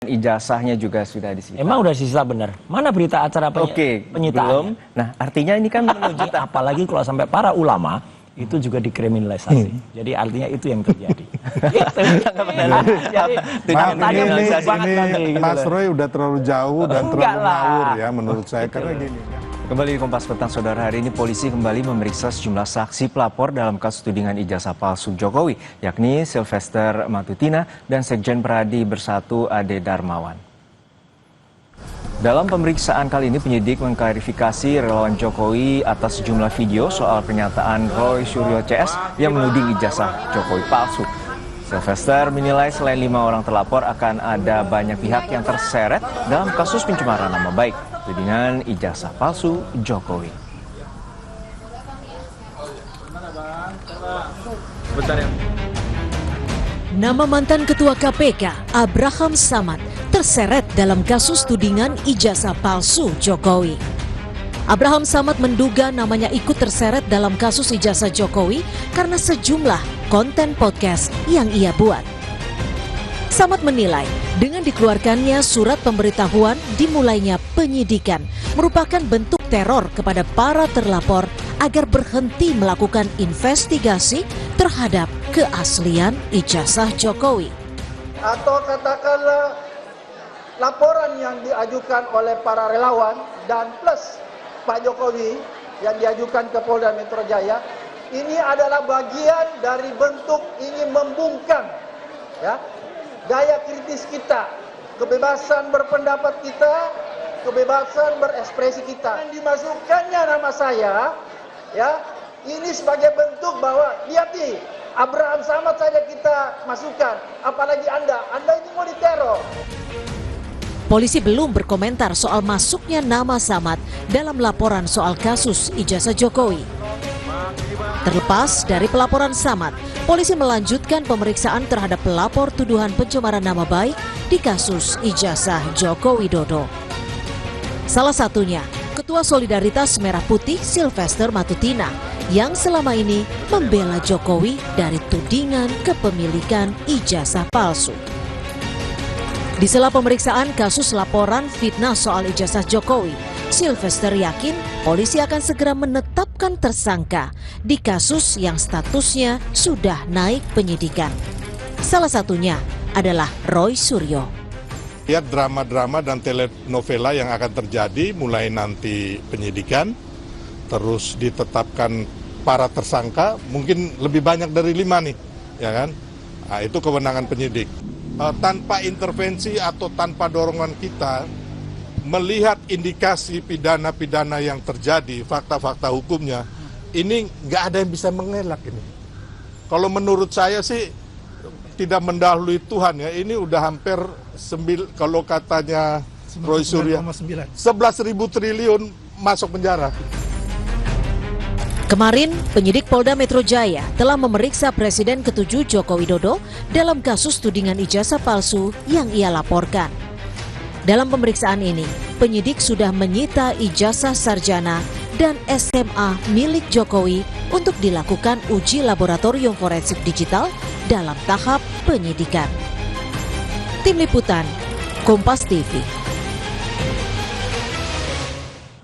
ijazahnya juga sudah disita. Emang udah disita benar? Mana berita acara penyitaannya? Belum. Nah, artinya ini kan menuju apalagi kalau sampai para ulama itu juga dikriminalisasi. Jadi artinya itu yang terjadi. Ini Mas Roy udah terlalu jauh dan terlalu ngawur ya menurut saya. Karena gini. Kembali di Kompas Petang, Saudara. Hari ini polisi kembali memeriksa sejumlah saksi pelapor dalam kasus tudingan ijazah palsu Jokowi, yakni Sylvester Matutina dan Sekjen Pradi Bersatu Ade Darmawan. Dalam pemeriksaan kali ini, penyidik mengklarifikasi relawan Jokowi atas sejumlah video soal pernyataan Roy Suryo CS yang menuding ijazah Jokowi palsu. Sylvester menilai selain 5 orang terlapor akan ada banyak pihak yang terseret dalam kasus pencemaran nama baik tudingan ijazah palsu Jokowi. Nama mantan Ketua KPK Abraham Samad terseret dalam kasus tudingan ijazah palsu Jokowi. Abraham Samad menduga namanya ikut terseret dalam kasus ijazah Jokowi karena sejumlah konten podcast yang ia buat. Samad menilai dengan dikeluarkannya surat pemberitahuan dimulainya penyidikan merupakan bentuk teror kepada para terlapor agar berhenti melakukan investigasi terhadap keaslian ijazah Jokowi. Atau katakanlah laporan yang diajukan oleh para relawan dan plus Pak Jokowi yang diajukan ke Polda Metro Jaya, ini adalah bagian dari bentuk ingin membungkam ya, gaya kritis kita, kebebasan berpendapat kita, kebebasan berekspresi kita. Yang dimasukkannya nama saya, ya, ini sebagai bentuk bahwa lihat nih, Abraham Samad saja kita masukkan, apalagi Anda ini mau diteror. Polisi belum berkomentar soal masuknya nama Samad dalam laporan soal kasus ijazah Jokowi. Terlepas dari pelaporan Samad, polisi melanjutkan pemeriksaan terhadap pelapor tuduhan pencemaran nama baik di kasus ijazah Joko Widodo. Salah satunya, Ketua Solidaritas Merah Putih Sylvester Matutina yang selama ini membela Jokowi dari tudingan kepemilikan ijazah palsu. Di sela pemeriksaan kasus laporan fitnah soal ijazah Jokowi, Sylvester yakin polisi akan segera menetapkan tersangka di kasus yang statusnya sudah naik penyidikan. Salah satunya adalah Roy Suryo. Lihat drama-drama dan telenovela yang akan terjadi mulai nanti penyidikan, terus ditetapkan para tersangka, mungkin lebih banyak dari 5 nih, ya kan? Nah, itu kewenangan penyidik. Tanpa intervensi atau tanpa dorongan kita, melihat indikasi pidana-pidana yang terjadi, fakta-fakta hukumnya, ini nggak ada yang bisa mengelak ini. Kalau menurut saya sih tidak mendahului Tuhan ya, ini udah hampir kalau katanya Roy Suryo 11.000 triliun masuk penjara. Kemarin, penyidik Polda Metro Jaya telah memeriksa Presiden ke-7 Joko Widodo dalam kasus tudingan ijazah palsu yang ia laporkan. Dalam pemeriksaan ini, penyidik sudah menyita ijazah sarjana dan SMA milik Jokowi untuk dilakukan uji laboratorium forensik digital dalam tahap penyidikan. Tim Liputan, Kompas TV.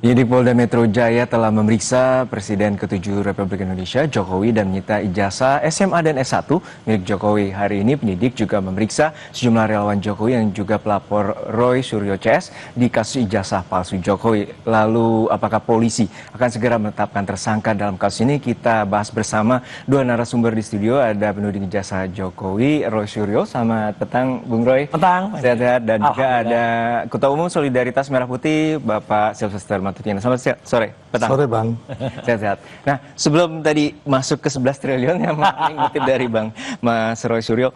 Penyidik Polda Metro Jaya telah memeriksa Presiden ke-7 Republik Indonesia Jokowi dan menyita ijazah SMA dan S1 milik Jokowi. Hari ini penyidik juga memeriksa sejumlah relawan Jokowi yang juga pelapor Roy Suryo CS di kasus ijazah palsu Jokowi. Lalu apakah polisi akan segera menetapkan tersangka dalam kasus ini? Kita bahas bersama dua narasumber di studio. Ada penuding ijazah Jokowi, Roy Suryo. Selamat petang, Bung Roy. Petang. Sehat-sehat. Dan juga ada Ketua Umum Solidaritas Merah Putih, Bapak Sylvester Matutina. Selamat sore, petang. Sore, Bang. Sehat-sehat. Nah, sebelum tadi masuk ke 11 triliun yang mengutip dari Bang Mas Roy Suryo,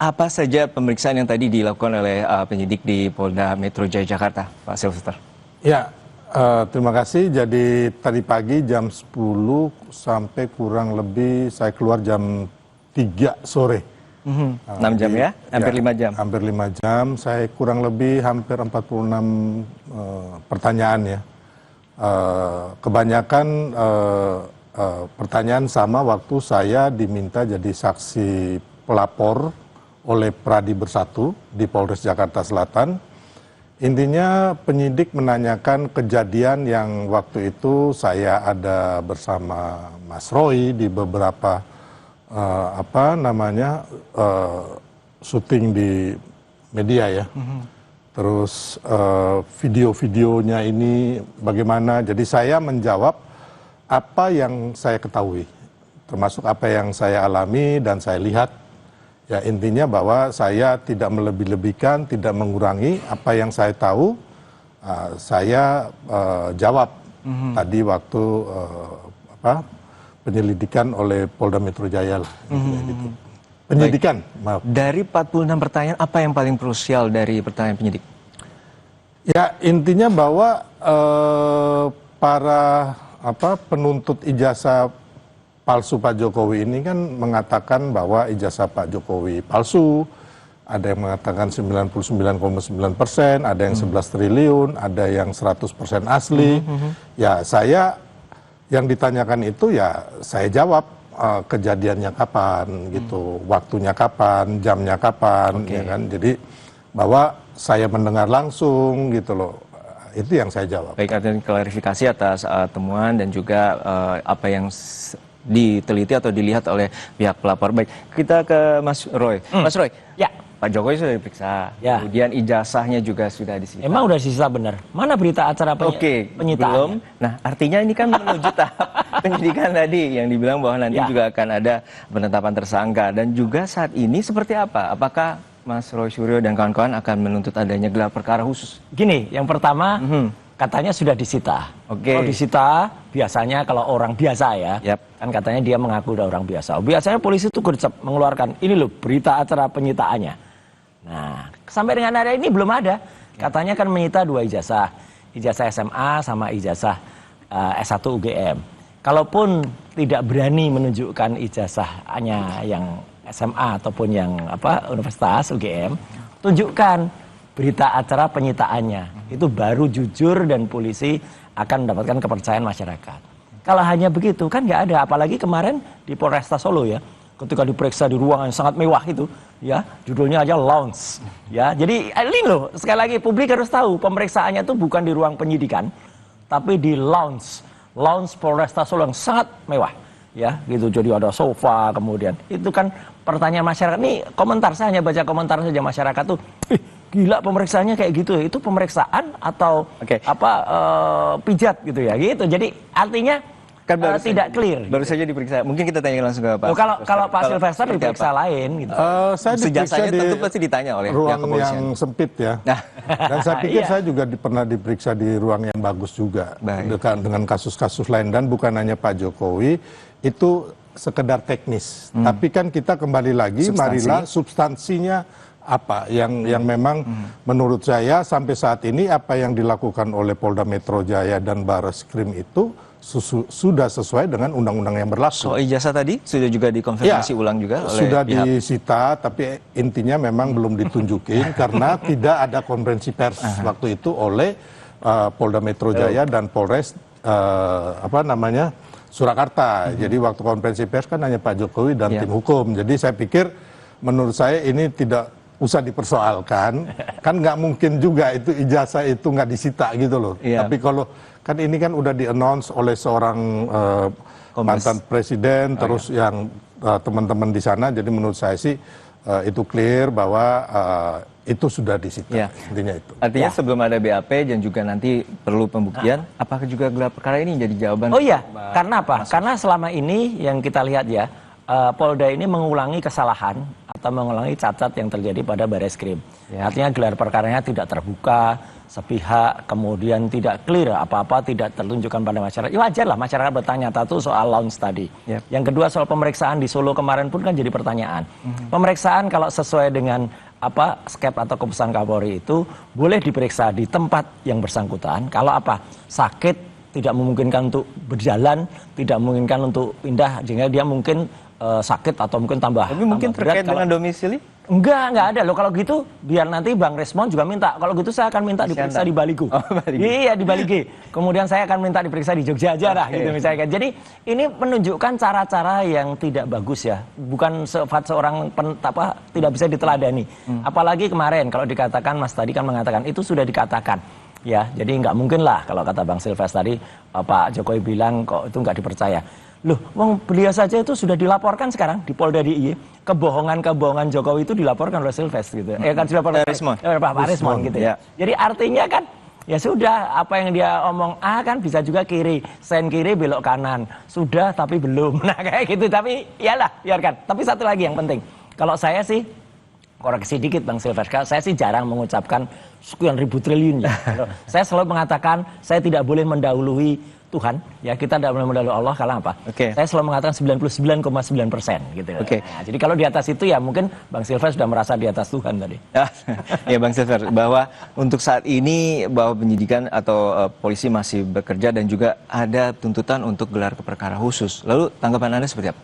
apa saja pemeriksaan yang tadi dilakukan oleh penyidik di Polda Metro Jaya Jakarta, Pak Sylvester? Ya, terima kasih. Jadi tadi pagi jam 10 sampai kurang lebih saya keluar jam 3 sore. 6 jam ya? Hampir 5 jam. Hampir 5 jam. Saya kurang lebih hampir 46 pertanyaan ya. Kebanyakan pertanyaan sama waktu saya diminta jadi saksi pelapor oleh Pradi Bersatu di Polres Jakarta Selatan. Intinya penyidik menanyakan kejadian yang waktu itu saya ada bersama Mas Roy di beberapa syuting di media ya. Terus video-videonya ini bagaimana. Jadi saya menjawab apa yang saya ketahui, termasuk apa yang saya alami dan saya lihat. Ya intinya bahwa saya tidak melebih-lebihkan, tidak mengurangi apa yang saya tahu. Saya jawab tadi waktu penyelidikan oleh Polda Metro Jaya lah. Gitu. Penyidikan, maaf. Dari 46 pertanyaan, apa yang paling krusial dari pertanyaan penyidik? Ya intinya bahwa para penuntut ijazah palsu Pak Jokowi ini kan mengatakan bahwa ijazah Pak Jokowi palsu. Ada yang mengatakan 99,9%, ada yang 11 triliun, ada yang 100% asli. Ya saya yang ditanyakan itu ya saya jawab kejadiannya kapan gitu, waktunya kapan, jamnya kapan, ya kan. Jadi bahwa saya mendengar langsung gitu loh. Itu yang saya jawab. Baik, artinya klarifikasi atas temuan dan juga apa yang diteliti atau dilihat oleh pihak pelapor. Baik, kita ke Mas Roy. Mas Roy, Ya. Pak Jokowi sudah diperiksa, Ya. kemudian ijazahnya juga sudah disita. Emang udah disita benar? Mana berita acara Oke, penyitaan? belum. Nah, artinya ini kan menuju tahap penyidikan tadi yang dibilang bahwa nanti Ya. juga akan ada penetapan tersangka. Dan juga saat ini seperti apa? Apakah Mas Roy Suryo dan kawan-kawan akan menuntut adanya gelar perkara khusus? Gini, yang pertama katanya sudah disita. Oke. Kalau disita, biasanya kalau orang biasa ya, Yap. kan katanya dia mengaku udah orang biasa. Biasanya polisi itu gercep mengeluarkan, ini loh berita acara penyitaannya. Nah, sampai dengan hari ini belum ada. Katanya kan menyita 2 ijazah. Ijazah SMA sama ijazah S1 UGM. Kalaupun tidak berani menunjukkan ijazahnya yang SMA ataupun yang Universitas UGM, tunjukkan berita acara penyitaannya. Itu baru jujur dan polisi akan mendapatkan kepercayaan masyarakat. Kalau hanya begitu kan nggak ada. Apalagi kemarin di Polresta Solo ya, ketika diperiksa di ruangan yang sangat mewah itu, ya judulnya aja lounge. Ya, jadi ini loh sekali lagi publik harus tahu pemeriksaannya itu bukan di ruang penyidikan, tapi di lounge Polresta Solo yang sangat mewah. Ya, gitu. Jadi ada sofa, kemudian itu kan pertanyaan masyarakat. Nih komentar, saya hanya baca komentar saja masyarakat tuh. Gila pemeriksaannya kayak gitu ya. Itu pemeriksaan atau pijat gitu ya. Gitu. Jadi artinya kan tidak clear. Baru saja diperiksa. Mungkin kita tanya langsung ke Pak. Kalau Pak Sylvester diperiksa lain gitu. Saya diperiksa di tentu pasti ditanya oleh pihak ruang kepolisian. yang sempit ya. Dan saya pikir saya juga pernah diperiksa di ruang yang bagus juga. Dengan kasus-kasus lain. Dan bukan hanya Pak Jokowi, itu sekedar teknis. Tapi kan kita kembali lagi, marilah substansinya apa yang memang menurut saya sampai saat ini apa yang dilakukan oleh Polda Metro Jaya dan Barreskrim itu sudah sesuai dengan undang-undang yang berlaku. Soal ijazah tadi sudah juga dikonfirmasi ulang juga oleh sudah pihak. disita, tapi intinya memang belum ditunjukin karena tidak ada konferensi pers waktu itu oleh Polda Metro Jaya dan Polres Surakarta. Jadi waktu konferensi pers kan hanya Pak Jokowi dan tim hukum. Jadi saya pikir menurut saya ini tidak usah dipersoalkan. Kan nggak mungkin juga itu ijazah itu nggak disita gitu loh. Tapi kalau kan ini kan udah di-announce oleh seorang mantan presiden, terus yang teman-teman di sana. Jadi menurut saya sih itu clear bahwa itu sudah disita. Intinya itu. Artinya sebelum ada BAP dan juga nanti perlu pembuktian, apakah juga gelar perkara ini jadi jawaban? Oh iya, karena apa? Karena selama ini yang kita lihat ya, Polda ini mengulangi kesalahan atau mengulangi cacat yang terjadi pada Barreskrim. Artinya gelar perkaranya tidak terbuka, sepihak, kemudian tidak clear, apa-apa tidak tertunjukkan pada masyarakat. Ya wajar lah masyarakat bertanya satu soal lounge tadi. Yang kedua soal pemeriksaan di Solo kemarin pun kan jadi pertanyaan. Pemeriksaan kalau sesuai dengan skep atau keputusan Kapolri itu boleh diperiksa di tempat yang bersangkutan. Kalau sakit tidak memungkinkan untuk berjalan, tidak memungkinkan untuk pindah, sehingga dia mungkin sakit atau mungkin tambah. Tapi mungkin terkait dengan domisili? Enggak ada loh. Kalau gitu biar nanti Bang Resmon juga minta. Kalau gitu saya akan minta diperiksa di Baligo. Oh, Baligo. Iya, di Balige. Kemudian saya akan minta diperiksa di Jogja aja lah gitu misalnya. Jadi ini menunjukkan cara-cara yang tidak bagus ya. Bukan sifat seorang tidak bisa diteladani. Apalagi kemarin kalau dikatakan Mas tadi kan mengatakan itu sudah dikatakan. Ya, jadi nggak mungkin lah kalau kata Bang Silves tadi Pak Jokowi bilang kok itu nggak dipercaya. Loh, wong beliau saja itu sudah dilaporkan sekarang di Polda DIY. Kebohongan Jokowi itu dilaporkan oleh Silves gitu. Kan dilaporkan Pak Resmon gitu ya. Jadi artinya kan ya sudah, apa yang dia omong A kan bisa juga kiri, sen kiri belok kanan. Sudah tapi belum. Nah kayak gitu, tapi iyalah biarkan. Tapi satu lagi yang penting. Kalau saya sih koreksi dikit Bang Silves, saya sih jarang mengucapkan sekian ribu triliun ya. Saya selalu mengatakan saya tidak boleh mendahului Tuhan, ya kita tidak boleh mendahului Allah. Karena apa? Saya selalu mengatakan 99,9% gitu. Nah, jadi kalau di atas itu ya mungkin Bang Silves sudah merasa di atas Tuhan tadi. Ya Bang Silves, bahwa untuk saat ini bahwa penyidikan atau polisi masih bekerja dan juga ada tuntutan untuk gelar perkara khusus. Lalu tanggapan Anda seperti apa?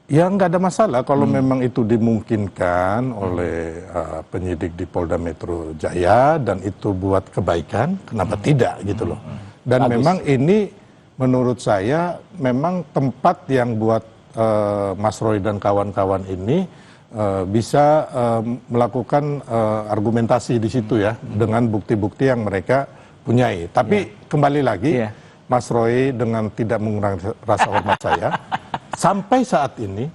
Ya nggak ada masalah kalau memang itu dimungkinkan oleh penyidik di Polda Metro Jaya dan itu buat kebaikan, kenapa tidak gitu loh. Dan memang ini menurut saya memang tempat yang buat Mas Roy dan kawan-kawan ini bisa melakukan argumentasi di situ ya dengan bukti-bukti yang mereka punyai. Tapi kembali lagi Mas Roy dengan tidak mengurangi rasa hormat saya, sampai saat ini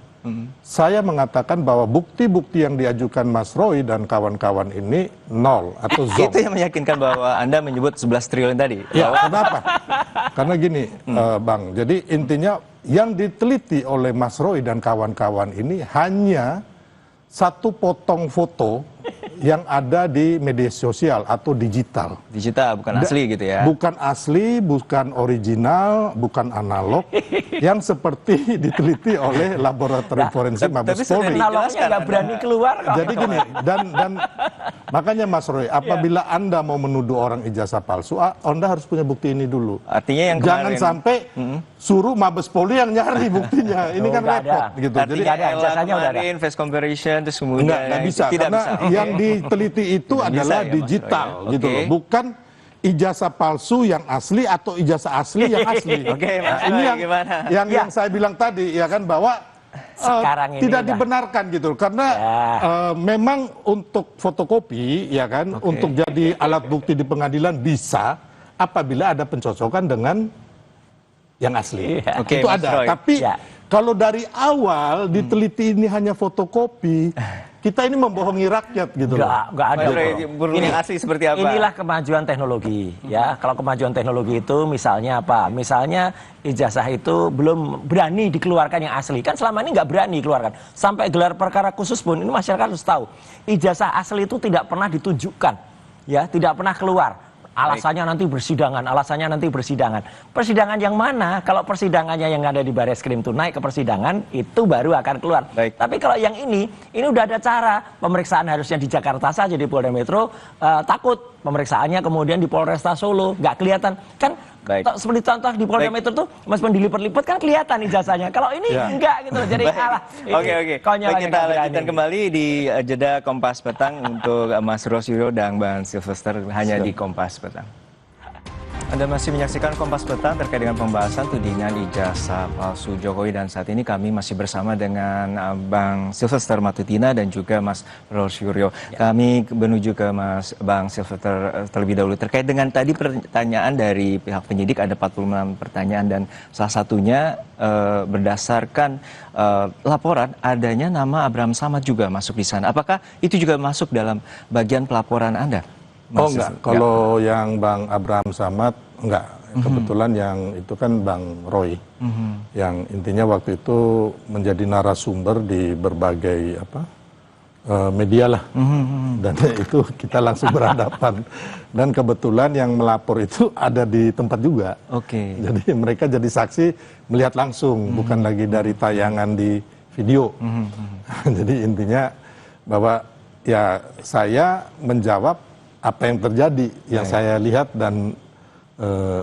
saya mengatakan bahwa bukti-bukti yang diajukan Mas Roy dan kawan-kawan ini nol atau zong. Itu yang meyakinkan bahwa Anda menyebut 11 triliun tadi. Ya, kenapa? Karena gini, Bang, jadi intinya yang diteliti oleh Mas Roy dan kawan-kawan ini hanya satu potong foto yang ada di media sosial atau digital. Digital, bukan asli gitu ya? Bukan asli, bukan original, bukan analog, yang seperti diteliti oleh laboratorium forensik Mabes Polri. Analognya nggak berani keluar. Jadi gini, dan makanya Mas Roy, apabila Anda mau menuduh orang ijazah palsu, Anda harus punya bukti ini dulu. Artinya yang jangan sampai suruh Mabes Polri yang nyari buktinya. Ini kan repot gitu. Jadi ijazahnya udah ada. Face comparison terus kemudian nggak bisa, karena yang diteliti itu adalah digital gitu loh, bukan ijazah palsu yang asli atau ijazah asli yang asli. Ini yang saya bilang tadi ya kan, bahwa tidak dibenarkan gitu karena memang untuk fotokopi ya kan, untuk jadi alat bukti di pengadilan bisa apabila ada pencocokan dengan yang asli. Itu ada. Tapi kalau dari awal diteliti ini hanya fotokopi, kita ini membohongi rakyat gitu. Nggak ada. Ini asli seperti apa? Inilah kemajuan teknologi. Ya, kalau kemajuan teknologi itu misalnya apa? Misalnya ijazah itu belum berani dikeluarkan yang asli. Kan selama ini nggak berani dikeluarkan. Sampai gelar perkara khusus pun ini masyarakat harus tahu. Ijazah asli itu tidak pernah ditunjukkan. Ya, tidak pernah keluar. Alasannya nanti bersidangan. Persidangan yang mana? Kalau persidangannya yang ada di Bareskrim itu naik ke persidangan, itu baru akan keluar. Tapi kalau yang ini udah ada cara. Pemeriksaan harusnya di Jakarta saja, di Polda Metro. Takut pemeriksaannya kemudian di Polresta Solo. Nggak kelihatan. Kan seperti contoh di Polda Metro tuh, meskipun dilipet-lipet kan kelihatan ijazahnya. Kalau ini enggak gitu. Jadi Oke. Kita lanjutkan kembali di jeda Kompas Petang untuk Mas Rosyo dan Bang Silvester hanya di Kompas Petang. Anda masih menyaksikan Kompas Petang terkait dengan pembahasan tudingan ijazah palsu Jokowi, dan saat ini kami masih bersama dengan Bang Silvester Matutina dan juga Mas Rosyo. Kami menuju ke Bang Silvester terlebih dahulu terkait dengan tadi pertanyaan dari pihak penyidik, ada 46 pertanyaan dan salah satunya berdasarkan laporan adanya nama Abraham Samad juga masuk di sana. Apakah itu juga masuk dalam bagian pelaporan Anda? Enggak, kalau yang Bang Abraham Samad enggak. Kebetulan yang itu kan Bang Roy, yang intinya waktu itu menjadi narasumber di berbagai media lah, dan itu kita langsung berhadapan. Dan kebetulan yang melapor itu ada di tempat juga. Jadi mereka jadi saksi melihat langsung, bukan lagi dari tayangan di video. Jadi intinya bahwa ya saya menjawab apa yang terjadi, yang saya lihat dan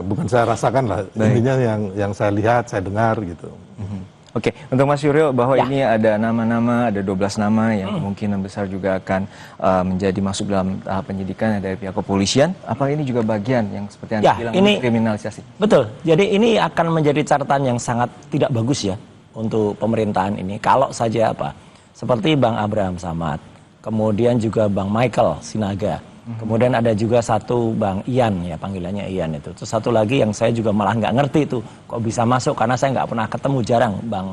bukan saya rasakan lah, intinya yang saya lihat, saya dengar gitu. Oke, untuk Mas Yuryo bahwa Ya. ini ada nama-nama, ada 12 nama yang kemungkinan besar juga akan menjadi masuk dalam tahap penyidikan dari pihak kepolisian. Apa ini juga bagian yang seperti yang Ya, bilang ini- kriminalisasi? Betul. Jadi ini akan menjadi catatan yang sangat tidak bagus ya untuk pemerintahan ini. Kalau saja seperti Bang Abraham Samad, kemudian juga Bang Michael Sinaga, kemudian ada juga satu Bang Ian ya, panggilannya Ian itu. Terus satu lagi yang saya juga malah nggak ngerti itu kok bisa masuk karena saya nggak pernah ketemu, jarang Bang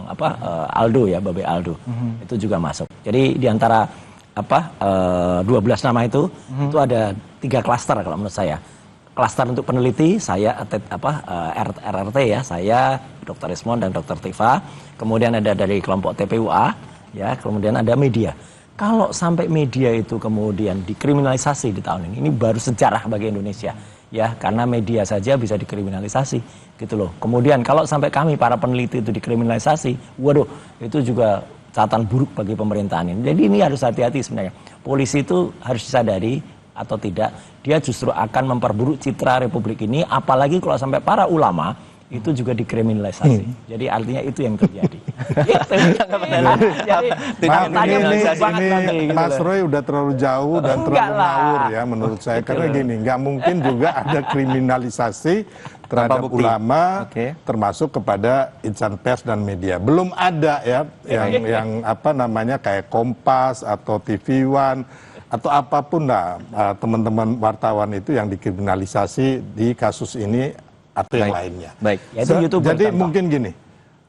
Aldo ya, Babe Aldo. Itu juga masuk. Jadi di antara 12 nama itu ada 3 klaster kalau menurut saya. Klaster untuk peneliti, saya RRT ya, saya Dr. Ismon dan Dr. Tifa. Kemudian ada dari kelompok TPUA, ya, kemudian ada media. Kalau sampai media itu kemudian dikriminalisasi di tahun ini baru sejarah bagi Indonesia, ya, karena media saja bisa dikriminalisasi, gitu loh. Kemudian kalau sampai kami para peneliti itu dikriminalisasi, waduh, itu juga catatan buruk bagi pemerintahan ini. Jadi ini harus hati-hati sebenarnya. Polisi itu harus disadari atau tidak, dia justru akan memperburuk citra Republik ini, apalagi kalau sampai para ulama itu juga dikriminalisasi. Jadi artinya itu yang terjadi. Gitu. Jadi ini banget nanti, gitu Mas loh. Roy udah terlalu jauh dan Enggak terlalu lah. ngawur ya menurut saya. Karena gini, nggak mungkin juga ada kriminalisasi terhadap bukti. ulama, Oke. termasuk kepada insan pers dan media. Belum ada ya yang kayak Kompas atau TV One atau apapun lah teman-teman wartawan itu yang dikriminalisasi di kasus ini atau yang lainnya. Baik. Ya, itu YouTuber Jadi contoh. mungkin gini,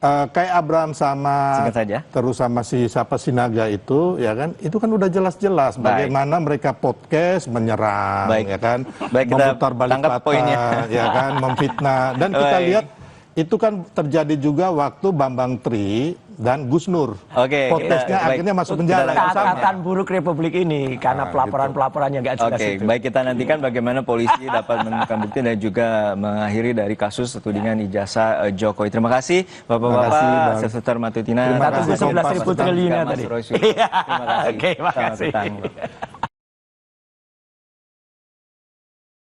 kayak Abraham sama Singkat saja. terus sama si siapa Sinaga itu, ya kan, itu kan udah jelas-jelas Baik. bagaimana mereka podcast menyerang, Baik. ya kan, Baik, kita memutar balik tangkap fakta, poinnya. ya kan, memfitnah, dan kita Baik. lihat itu kan terjadi juga waktu Bambang Tri dan Gus Nur. Oke, Podcastnya baik. akhirnya masuk penjara. Kita Sama. Catatan buruk Republik ini karena pelaporan-pelaporan yang nggak jelas Oke, itu. baik, kita nantikan bagaimana polisi dapat menemukan bukti dan juga mengakhiri dari kasus tudingan ijazah Jokowi. Terima kasih Bapak-bapak, Terima kasih, Bang. Sesutar Matutina. Terima kasih, Tunggu 11.000 Kompas. triliunnya Mas tadi. Roy Suryo. Terima kasih. Oke, makasih. Selamat petang.